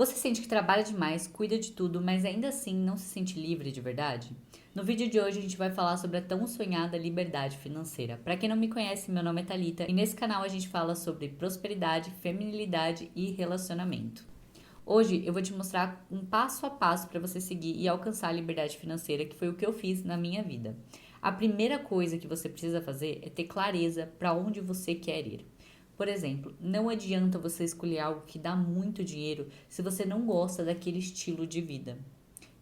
Você sente que trabalha demais, cuida de tudo, mas ainda assim não se sente livre de verdade? No vídeo de hoje a gente vai falar sobre a tão sonhada liberdade financeira. Para quem não me conhece, meu nome é Thalita e nesse canal a gente fala sobre prosperidade, feminilidade e relacionamento. Hoje eu vou te mostrar um passo a passo para você seguir e alcançar a liberdade financeira, que foi o que eu fiz na minha vida. A primeira coisa que você precisa fazer é ter clareza para onde você quer ir. Por exemplo, não adianta você escolher algo que dá muito dinheiro se você não gosta daquele estilo de vida.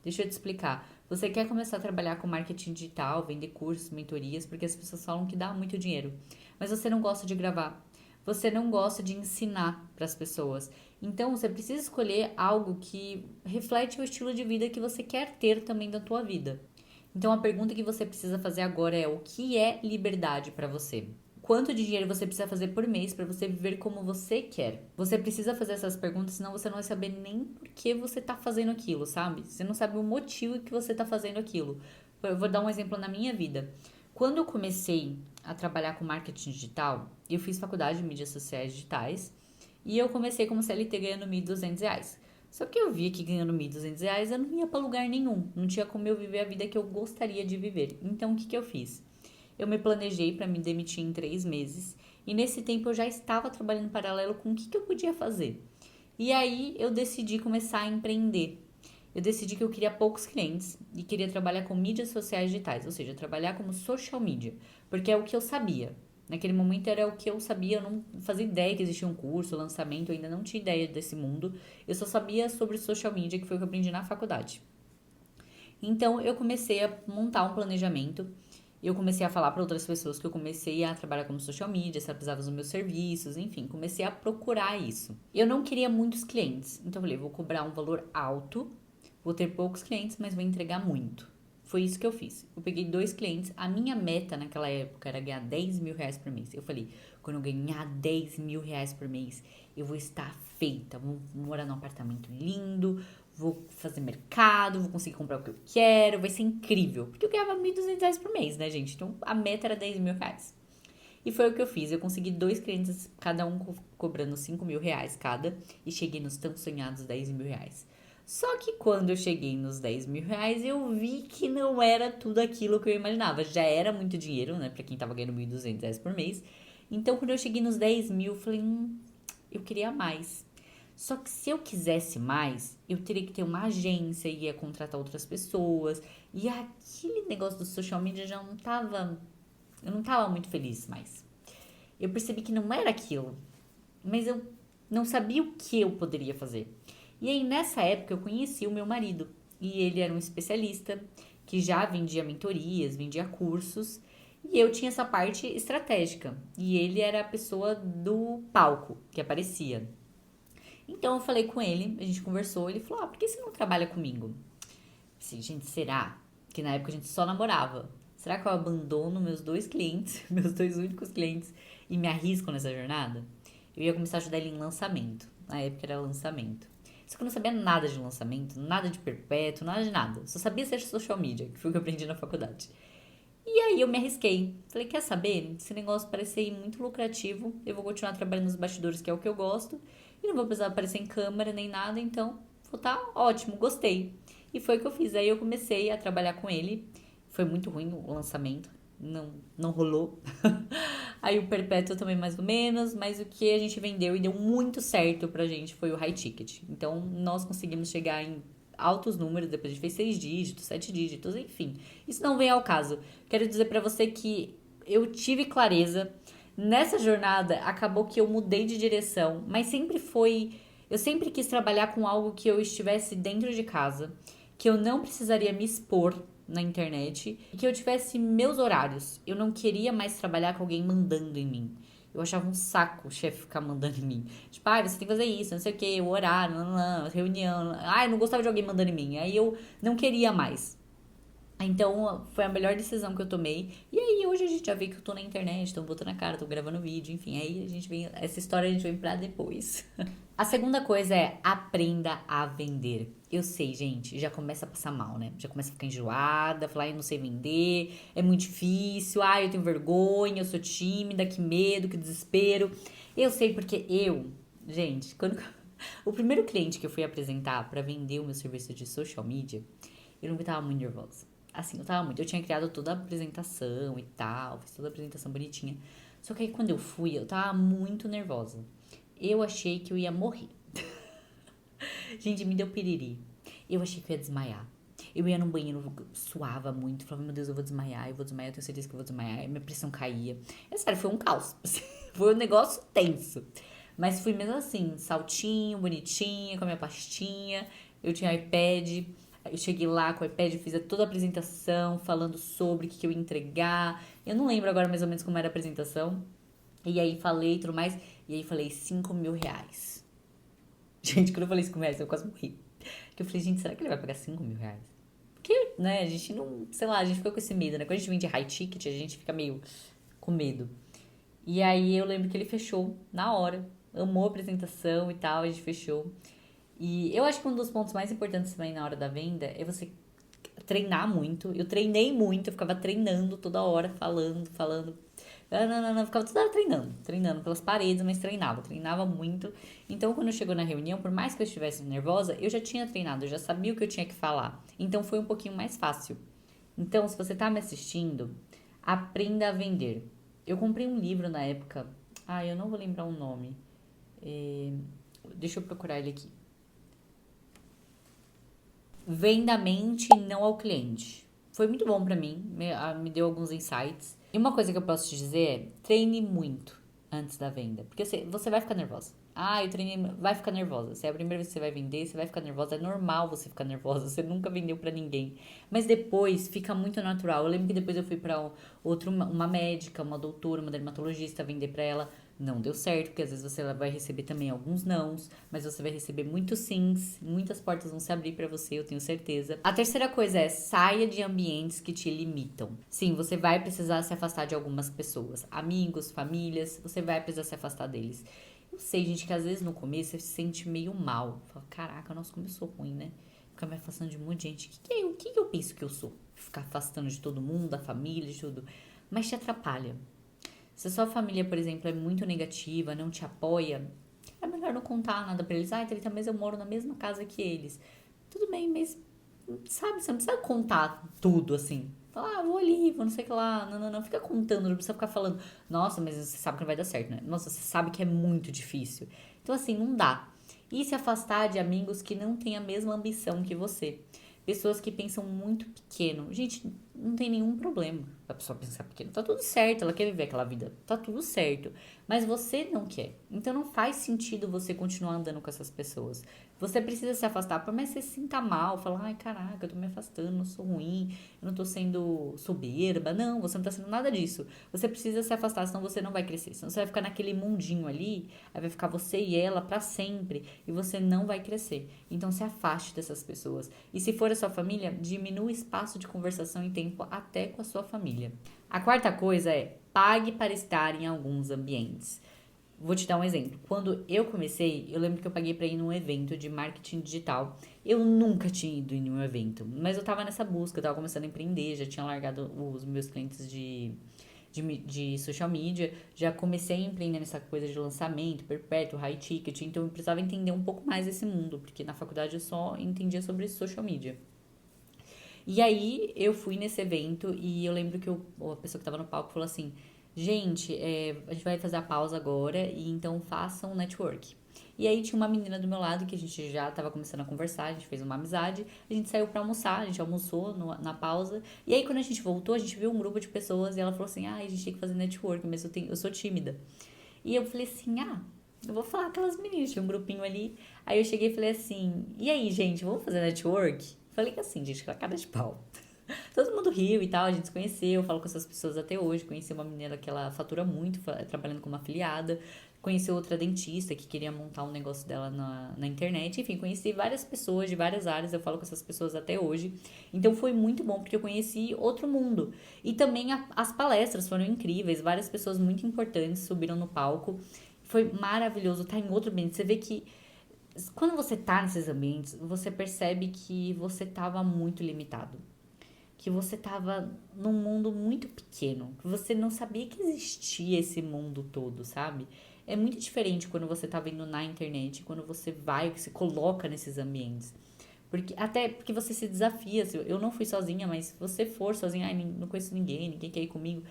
Deixa eu te explicar. Você quer começar a trabalhar com marketing digital, vender cursos, mentorias, porque as pessoas falam que dá muito dinheiro, mas você não gosta de gravar. Você não gosta de ensinar para as pessoas. Então, você precisa escolher algo que reflete o estilo de vida que você quer ter também da tua vida. Então, a pergunta que você precisa fazer agora é: o que é liberdade para você? Quanto de dinheiro você precisa fazer por mês para você viver como você quer? Você precisa fazer essas perguntas, senão você não vai saber nem por que você tá fazendo aquilo, sabe? Você não sabe o motivo que você tá fazendo aquilo. Eu vou dar um exemplo na minha vida. Quando eu comecei a trabalhar com marketing digital, eu fiz faculdade de mídias sociais digitais e eu comecei como CLT ganhando R$ 1.200. Só que eu via que ganhando R$ 1.200 eu não ia para lugar nenhum, não tinha como eu viver a vida que eu gostaria de viver. Então o que eu fiz? Eu me planejei para me demitir em 3 meses e nesse tempo eu já estava trabalhando em paralelo com o que eu podia fazer. E aí eu decidi começar a empreender. Eu decidi que eu queria poucos clientes e queria trabalhar com mídias sociais digitais, ou seja, trabalhar como social media, porque é o que eu sabia. Naquele momento era o que eu sabia, eu não fazia ideia que existia um curso, lançamento, eu ainda não tinha ideia desse mundo. Eu só sabia sobre social media, que foi o que eu aprendi na faculdade. Então eu comecei a montar um planejamento. Eu comecei a falar para outras pessoas que eu comecei a trabalhar como social media, se ela precisava dos meus serviços, enfim, comecei a procurar isso. Eu não queria muitos clientes, então eu falei, vou cobrar um valor alto, vou ter poucos clientes, mas vou entregar muito. Foi isso que eu fiz. Eu peguei 2 clientes, a minha meta naquela época era ganhar R$ 10.000 por mês. Eu falei, quando eu ganhar R$ 10.000 por mês, eu vou estar feita, vou morar num apartamento lindo, vou fazer mercado, vou conseguir comprar o que eu quero, vai ser incrível. Porque eu ganhava R$ 1.200 por mês, né, gente? Então a meta era R$ 10.000. E foi o que eu fiz. Eu consegui 2 clientes, cada um cobrando R$ 5.000 cada, e cheguei nos tão sonhados R$ 10.000. Só que quando eu cheguei nos R$ 10.000, eu vi que não era tudo aquilo que eu imaginava. Já era muito dinheiro, né, pra quem tava ganhando R$ 1.200 por mês. Então, quando eu cheguei nos 10.000, eu falei, eu queria mais. Só que se eu quisesse mais, eu teria que ter uma agência, ia contratar outras pessoas. E aquele negócio do social media já não tava. Eu não tava muito feliz mais. Eu percebi que não era aquilo, mas eu não sabia o que eu poderia fazer. E aí nessa época eu conheci o meu marido. E ele era um especialista que já vendia mentorias, vendia cursos. E eu tinha essa parte estratégica. E ele era a pessoa do palco que aparecia. Então eu falei com ele, a gente conversou, ele falou: por que você não trabalha comigo? Assim, gente, será? Que na época a gente só namorava. Será que eu abandono meus 2 clientes, meus 2 únicos clientes, e me arrisco nessa jornada? Eu ia começar a ajudar ele em lançamento. Na época era lançamento. Só que eu não sabia nada de lançamento, nada de perpétuo, nada de nada. Só sabia ser social media, que foi o que eu aprendi na faculdade. E aí eu me arrisquei. Falei, quer saber? Esse negócio parece muito lucrativo. Eu vou continuar trabalhando nos bastidores, que é o que eu gosto. E não vou precisar aparecer em câmera nem nada, então vou tá ótimo, gostei. E foi o que eu fiz. Aí eu comecei a trabalhar com ele. Foi muito ruim o lançamento. Não rolou. Aí o Perpétuo também mais ou menos, mas o que a gente vendeu e deu muito certo pra gente foi o High Ticket. Então nós conseguimos chegar em altos números, depois a gente fez 6 dígitos, 7 dígitos, enfim. Isso não vem ao caso. Quero dizer pra você que eu tive clareza. Nessa jornada, acabou que eu mudei de direção, mas sempre foi. Eu sempre quis trabalhar com algo que eu estivesse dentro de casa, que eu não precisaria me expor na internet e que eu tivesse meus horários. Eu não queria mais trabalhar com alguém mandando em mim. Eu achava um saco o chefe ficar mandando em mim. Tipo, você tem que fazer isso, não sei o que, o horário, reunião. Eu não gostava de alguém mandando em mim. Aí eu não queria mais. Então, foi a melhor decisão que eu tomei. E aí, hoje a gente já vê que eu tô na internet, tô botando a cara, tô gravando vídeo, enfim. Aí a gente vem. Essa história a gente vem pra depois. A segunda coisa é aprenda a vender. Eu sei, gente, já começa a passar mal, né? Já começa a ficar enjoada, falar, eu não sei vender, é muito difícil, eu tenho vergonha, eu sou tímida, que medo, que desespero. Eu sei porque gente, O primeiro cliente que eu fui apresentar pra vender o meu serviço de social media, eu lembro que eu tava muito nervosa. Assim, eu tava muito. Eu tinha criado toda a apresentação e tal, fiz toda a apresentação bonitinha. Só que aí quando eu fui, eu tava muito nervosa. Eu achei que eu ia morrer. Gente, me deu piriri. Eu achei que eu ia desmaiar. Eu ia no banheiro, suava muito, falava, meu Deus, eu vou desmaiar, eu tenho certeza que eu vou desmaiar. E minha pressão caía. É sério, foi um caos. Foi um negócio tenso. Mas fui mesmo assim, saltinho, bonitinha, com a minha pastinha. Eu tinha iPad. Eu cheguei lá com o iPad, fiz toda a apresentação, falando sobre o que eu ia entregar. Eu não lembro agora mais ou menos como era a apresentação. E aí falei e tudo mais. E aí falei 5.000 reais. Gente, quando eu falei 5 reais, eu quase morri. Porque eu falei, gente, será que ele vai pagar 5.000 reais? Porque, né, a gente não, sei lá, a gente fica com esse medo, né? Quando a gente vende high ticket, a gente fica meio com medo. E aí eu lembro que ele fechou na hora. Amou a apresentação e tal, a gente fechou. E eu acho que um dos pontos mais importantes também na hora da venda é você treinar muito. Eu treinei muito, eu ficava treinando toda hora, falando. Não, ficava toda hora treinando pelas paredes, mas treinava muito. Então, quando chegou na reunião, por mais que eu estivesse nervosa, eu já tinha treinado, eu já sabia o que eu tinha que falar. Então, foi um pouquinho mais fácil. Então, se você tá me assistindo, aprenda a vender. Eu comprei um livro na época, eu não vou lembrar o nome. É, Deixa eu procurar ele aqui. Venda a mente e não ao cliente. Foi muito bom pra mim, me deu alguns insights. E uma coisa que eu posso te dizer é, treine muito antes da venda, porque você vai ficar nervosa. Eu treinei, vai ficar nervosa. Se é a primeira vez que você vai vender, você vai ficar nervosa. É normal você ficar nervosa, você nunca vendeu pra ninguém. Mas depois fica muito natural. Eu lembro que depois eu fui pra uma médica, uma doutora, uma dermatologista vender pra ela. Não deu certo, porque às vezes você vai receber também alguns nãos, mas você vai receber muitos sims, muitas portas vão se abrir pra você, eu tenho certeza. A terceira coisa é saia de ambientes que te limitam. Sim, você vai precisar se afastar de algumas pessoas, amigos, famílias, você vai precisar se afastar deles. Eu sei, gente, que às vezes no começo você se sente meio mal. Fala, caraca, nossa, como eu sou ruim, né? Ficar me afastando de um monte de gente. O que eu penso que eu sou? Ficar afastando de todo mundo, da família, de tudo. Mas te atrapalha. Se a sua família, por exemplo, é muito negativa, não te apoia, é melhor não contar nada pra eles. 30 meses eu moro na mesma casa que eles. Tudo bem, mas sabe, você não precisa contar tudo assim. Fala, vou ali, vou não sei o que lá. Não, fica contando, não precisa ficar falando. Nossa, mas você sabe que não vai dar certo, né? Nossa, você sabe que é muito difícil. Então, assim, não dá. E se afastar de amigos que não têm a mesma ambição que você. Pessoas que pensam muito pequeno. Gente, não tem nenhum problema a pessoa pensar pequeno. Tá tudo certo, ela quer viver aquela vida. Tá tudo certo. Mas você não quer. Então não faz sentido você continuar andando com essas pessoas. Você precisa se afastar, por mais que você se sinta mal, falar, ai caraca, eu tô me afastando, não sou ruim, eu não tô sendo soberba. Não, você não tá sendo nada disso. Você precisa se afastar, senão você não vai crescer. Senão você vai ficar naquele mundinho ali, aí vai ficar você e ela pra sempre, e você não vai crescer. Então se afaste dessas pessoas. E se for a sua família, diminua o espaço de conversação e tempo até com a sua família. A quarta coisa é pague para estar em alguns ambientes. Vou te dar um exemplo. Quando eu comecei, eu lembro que eu paguei para ir num evento de marketing digital. Eu nunca tinha ido em nenhum evento, mas eu tava nessa busca, eu tava começando a empreender, já tinha largado os meus clientes de social media, já comecei a empreender nessa coisa de lançamento, perpétuo, high ticket, então eu precisava entender um pouco mais desse mundo, porque na faculdade eu só entendia sobre social media. E aí eu fui nesse evento e eu lembro que a pessoa que tava no palco falou assim: gente, a gente vai fazer a pausa agora e então façam um network. E aí tinha uma menina do meu lado que a gente já tava começando a conversar, a gente fez uma amizade, a gente saiu pra almoçar, a gente almoçou na pausa. E aí quando a gente voltou, a gente viu um grupo de pessoas e ela falou assim: a gente tem que fazer network, mas eu sou tímida. E eu falei assim: eu vou falar com aquelas meninas, tinha um grupinho ali. Aí eu cheguei e falei assim: e aí, gente, vamos fazer network? Falei que assim, gente, com a cara de pau. Todo mundo riu e tal, a gente se conheceu, eu falo com essas pessoas até hoje. Conheci uma menina que ela fatura muito, trabalhando como afiliada. Conheci outra dentista que queria montar um negócio dela na internet. Enfim, conheci várias pessoas de várias áreas, eu falo com essas pessoas até hoje. Então foi muito bom, porque eu conheci outro mundo. E também as palestras foram incríveis, várias pessoas muito importantes subiram no palco. Foi maravilhoso estar em outro ambiente. Você vê que quando você tá nesses ambientes, você percebe que você tava muito limitado, que você tava num mundo muito pequeno, que você não sabia que existia esse mundo todo, sabe? É muito diferente quando você tá vendo na internet, quando você vai, se coloca nesses ambientes. Até porque você se desafia. Eu não fui sozinha, mas se você for sozinha, ai, não conheço ninguém, ninguém quer ir comigo.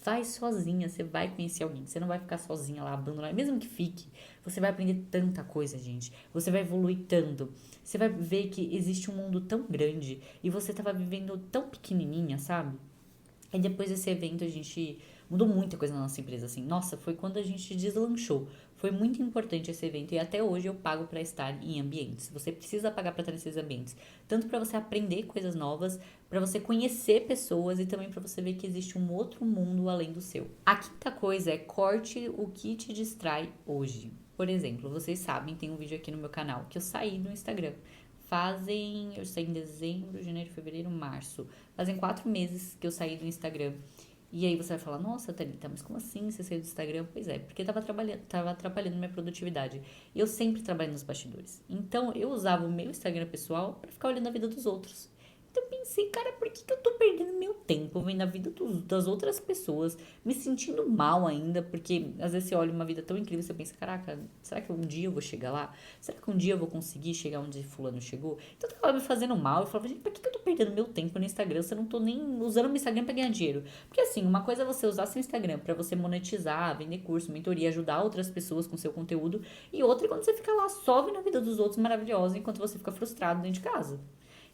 Vai sozinha, você vai conhecer alguém. Você não vai ficar sozinha lá, abandonada. Mesmo que fique, você vai aprender tanta coisa, gente. Você vai evoluir tanto. Você vai ver que existe um mundo tão grande e você tava vivendo tão pequenininha, sabe? E depois desse evento a gente mudou muita coisa na nossa empresa, assim. Nossa, foi quando a gente deslanchou. Foi muito importante esse evento e até hoje eu pago para estar em ambientes. Você precisa pagar para estar nesses ambientes, tanto para você aprender coisas novas, para você conhecer pessoas e também para você ver que existe um outro mundo além do seu. A quinta coisa é corte o que te distrai hoje. Por exemplo, vocês sabem, tem um vídeo aqui no meu canal que eu saí do Instagram. Eu saí em dezembro, janeiro, fevereiro, março. Fazem 4 meses que eu saí do Instagram. E aí você vai falar, nossa, Thalita, mas como assim você saiu do Instagram? Pois é, porque tava atrapalhando minha produtividade. E eu sempre trabalho nos bastidores. Então eu usava o meu Instagram pessoal para ficar olhando a vida dos outros. Então eu pensei, cara, por que eu tô perdendo meu tempo vendo a vida das outras pessoas, me sentindo mal ainda, porque às vezes você olha uma vida tão incrível e você pensa, caraca, será que um dia eu vou chegar lá? Será que um dia eu vou conseguir chegar onde fulano chegou? Então eu tava me fazendo mal, eu falava, gente, por que eu tô perdendo meu tempo no Instagram se eu não tô nem usando o meu Instagram pra ganhar dinheiro? Porque assim, uma coisa é você usar seu Instagram pra você monetizar, vender curso, mentoria, ajudar outras pessoas com seu conteúdo, e outra é quando você fica lá só vendo a vida dos outros maravilhosa enquanto você fica frustrado dentro de casa.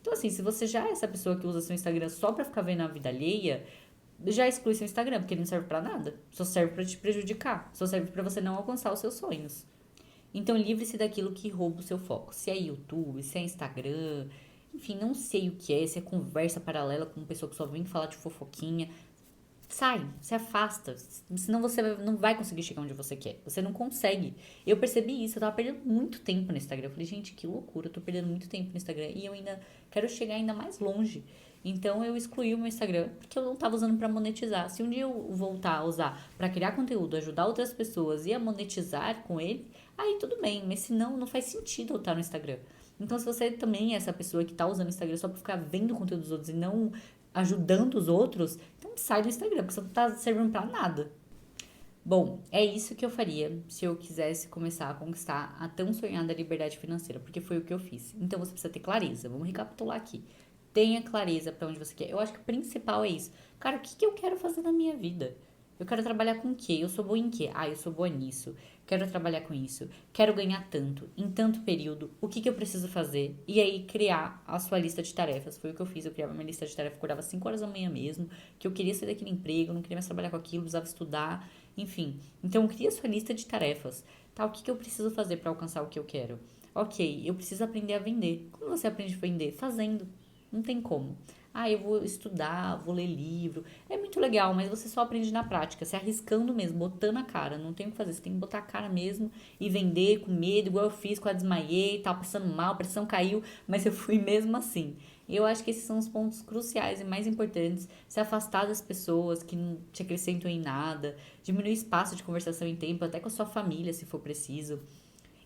Então, assim, se você já é essa pessoa que usa seu Instagram só pra ficar vendo a vida alheia, já exclui seu Instagram, porque ele não serve pra nada. Só serve pra te prejudicar. Só serve pra você não alcançar os seus sonhos. Então, livre-se daquilo que rouba o seu foco. Se é YouTube, se é Instagram, enfim, não sei o que é. Se é conversa paralela com uma pessoa que só vem falar de fofoquinha. Sai, se afasta, senão você não vai conseguir chegar onde você quer. Você não consegue. Eu percebi isso, eu tava perdendo muito tempo no Instagram. Eu falei, gente, que loucura, eu tô perdendo muito tempo no Instagram e eu ainda quero chegar ainda mais longe. Então eu excluí o meu Instagram porque eu não tava usando pra monetizar. Se um dia eu voltar a usar pra criar conteúdo, ajudar outras pessoas e a monetizar com ele, aí tudo bem, mas se não, não faz sentido eu estar no Instagram. Então, se você também é essa pessoa que tá usando o Instagram só pra ficar vendo o conteúdo dos outros e não ajudando os outros, então sai do Instagram, porque você não tá servindo pra nada. Bom, é isso que eu faria se eu quisesse começar a conquistar a tão sonhada liberdade financeira, porque foi o que eu fiz. Então você precisa ter clareza. Vamos recapitular aqui. Tenha clareza pra onde você quer. Eu acho que o principal é isso. Cara, o que que eu quero fazer na minha vida? Eu quero trabalhar com o quê? Eu sou boa em quê? Ah, eu sou boa nisso. Quero trabalhar com isso. Quero ganhar tanto, em tanto período. O que que eu preciso fazer? E aí criar a sua lista de tarefas. Foi o que eu fiz. Eu criava minha lista de tarefas, acordava 5 horas da manhã mesmo, que eu queria sair daquele emprego, não queria mais trabalhar com aquilo, precisava estudar, enfim. Então cria a sua lista de tarefas. Tá, o que que eu preciso fazer para alcançar o que eu quero? Ok, eu preciso aprender a vender. Como você aprende a vender? Fazendo. Não tem como. Ah, eu vou estudar, vou ler livro. É muito legal, mas você só aprende na prática, se arriscando mesmo, botando a cara. Não tem o que fazer, você tem que botar a cara mesmo e vender com medo, igual eu fiz, quase desmaiei, tava passando mal, a pressão caiu, mas eu fui mesmo assim. E eu acho que esses são os pontos cruciais e mais importantes. Se afastar das pessoas que não te acrescentam em nada, diminuir o espaço de conversação em tempo, até com a sua família, se for preciso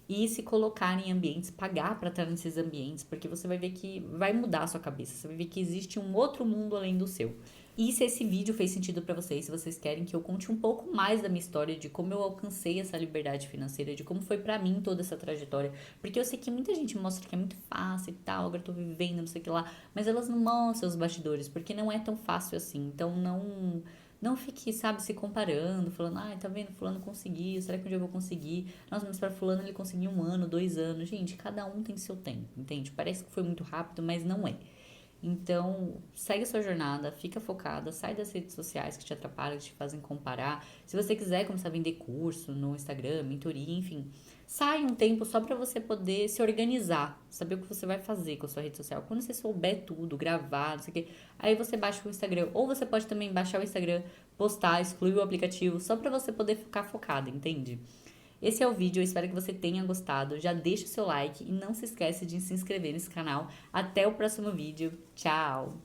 e se colocar em ambientes, pagar para estar nesses ambientes, porque você vai ver que vai mudar a sua cabeça, você vai ver que existe um outro mundo além do seu. E se esse vídeo fez sentido para vocês, se vocês querem que eu conte um pouco mais da minha história, de como eu alcancei essa liberdade financeira, de como foi para mim toda essa trajetória, porque eu sei que muita gente mostra que é muito fácil e tal, agora eu tô vivendo, não sei o que lá, mas elas não mostram os bastidores, porque não é tão fácil assim. Então não fique, sabe, se comparando, falando, ai, tá vendo, fulano conseguiu, será que um dia eu vou conseguir? Nossa, mas para fulano ele conseguiu 1 ano, 2 anos. Gente, cada um tem seu tempo, entende? Parece que foi muito rápido, mas não é. Então, segue a sua jornada, fica focada, sai das redes sociais que te atrapalham, que te fazem comparar. Se você quiser começar a vender curso no Instagram, mentoria, enfim, sai um tempo só para você poder se organizar, saber o que você vai fazer com a sua rede social. Quando você souber tudo, gravar, não sei o quê, aí você baixa o Instagram. Ou você pode também baixar o Instagram, postar, excluir o aplicativo, só para você poder ficar focada, entende? Esse é o vídeo, eu espero que você tenha gostado. Já deixa o seu like e não se esquece de se inscrever nesse canal. Até o próximo vídeo. Tchau!